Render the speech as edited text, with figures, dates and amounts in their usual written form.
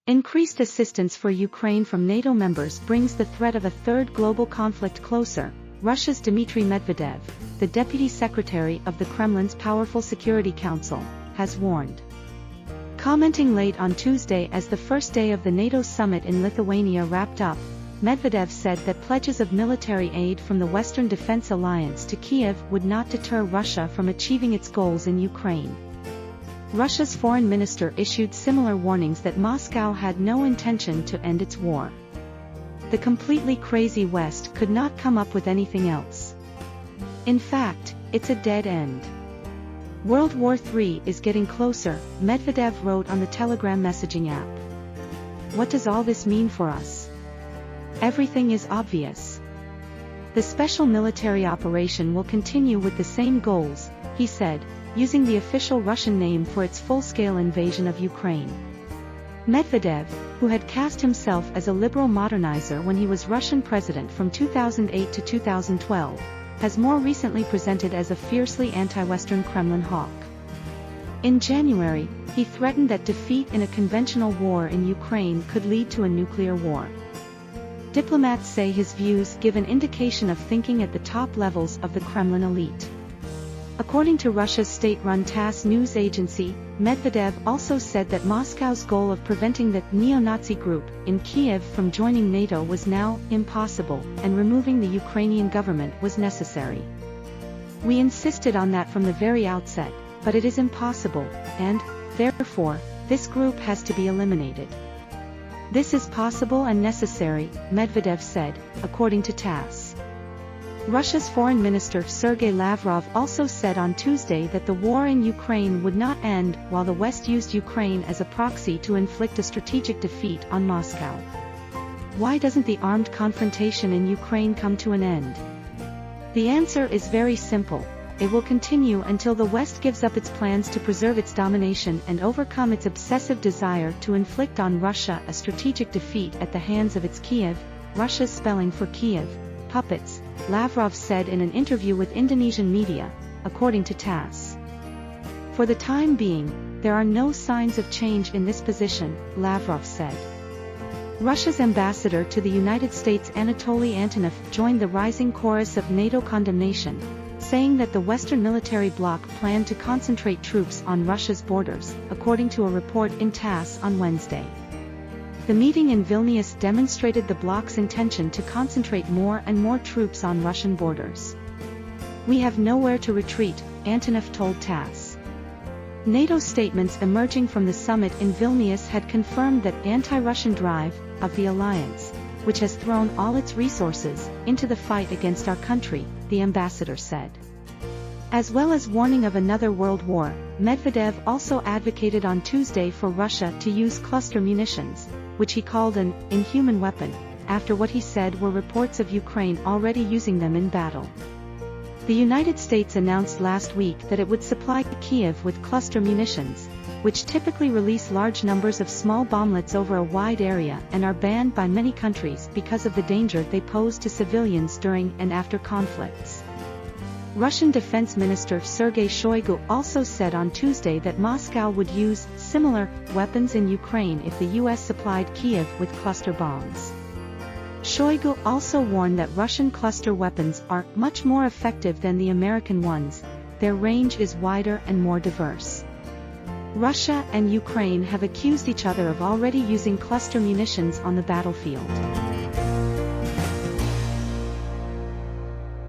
Increased assistance for Ukraine from NATO members brings the threat of a third global conflict closer, Russia's Dmitry Medvedev, the Deputy Secretary of the Kremlin's powerful Security Council, has warned. Commenting late on Tuesday as the first day of the NATO summit in Lithuania wrapped up, Medvedev said that pledges of military aid from the Western Defense Alliance to Kyiv would not deter Russia from achieving its goals in Ukraine. Russia's foreign minister issued similar warnings that Moscow had no intention to end its war. The completely crazy West could not come up with anything else. In fact, it's a dead end. World War III is getting closer, Medvedev wrote on the Telegram messaging app. What does all this mean for us? Everything is obvious. The special military operation will continue with the same goals, he said, using the official Russian name for its full-scale invasion of Ukraine. Medvedev, who had cast himself as a liberal modernizer when he was Russian president from 2008 to 2012, has more recently presented as a fiercely anti-Western Kremlin hawk. In January, he threatened that defeat in a conventional war in Ukraine could lead to a nuclear war. Diplomats say his views give an indication of thinking at the top levels of the Kremlin elite. According to Russia's state-run TASS news agency, Medvedev also said that Moscow's goal of preventing the neo-Nazi group in Kyiv from joining NATO was now impossible, and removing the Ukrainian government was necessary. We insisted on that from the very outset, but it is impossible, and, therefore, this group has to be eliminated. This is possible and necessary, Medvedev said, according to TASS. Russia's Foreign Minister Sergei Lavrov also said on Tuesday that the war in Ukraine would not end while the West used Ukraine as a proxy to inflict a strategic defeat on Moscow. Why doesn't the armed confrontation in Ukraine come to an end? The answer is very simple. It will continue until the West gives up its plans to preserve its domination and overcome its obsessive desire to inflict on Russia a strategic defeat at the hands of its Kyiv, Russia's spelling for Kyiv, puppets, Lavrov said in an interview with Indonesian media, according to TASS. For the time being, there are no signs of change in this position, Lavrov said. Russia's ambassador to the United States Anatoly Antonov joined the rising chorus of NATO condemnation, saying that the Western military bloc planned to concentrate troops on Russia's borders, according to a report in TASS on Wednesday. The meeting in Vilnius demonstrated the bloc's intention to concentrate more and more troops on Russian borders. We have nowhere to retreat, Antonov told TASS. NATO statements emerging from the summit in Vilnius had confirmed that anti-Russian drive of the alliance, which has thrown all its resources into the fight against our country, the ambassador said. As well as warning of another world war, Medvedev also advocated on Tuesday for Russia to use cluster munitions, which he called an inhuman weapon, after what he said were reports of Ukraine already using them in battle. The United States announced last week that it would supply Kyiv with cluster munitions, which typically release large numbers of small bomblets over a wide area and are banned by many countries because of the danger they pose to civilians during and after conflicts. Russian Defense Minister Sergei Shoigu also said on Tuesday that Moscow would use similar weapons in Ukraine if the US supplied Kyiv with cluster bombs. Shoigu also warned that Russian cluster weapons are much more effective than the American ones. Their range is wider and more diverse. Russia and Ukraine have accused each other of already using cluster munitions on the battlefield.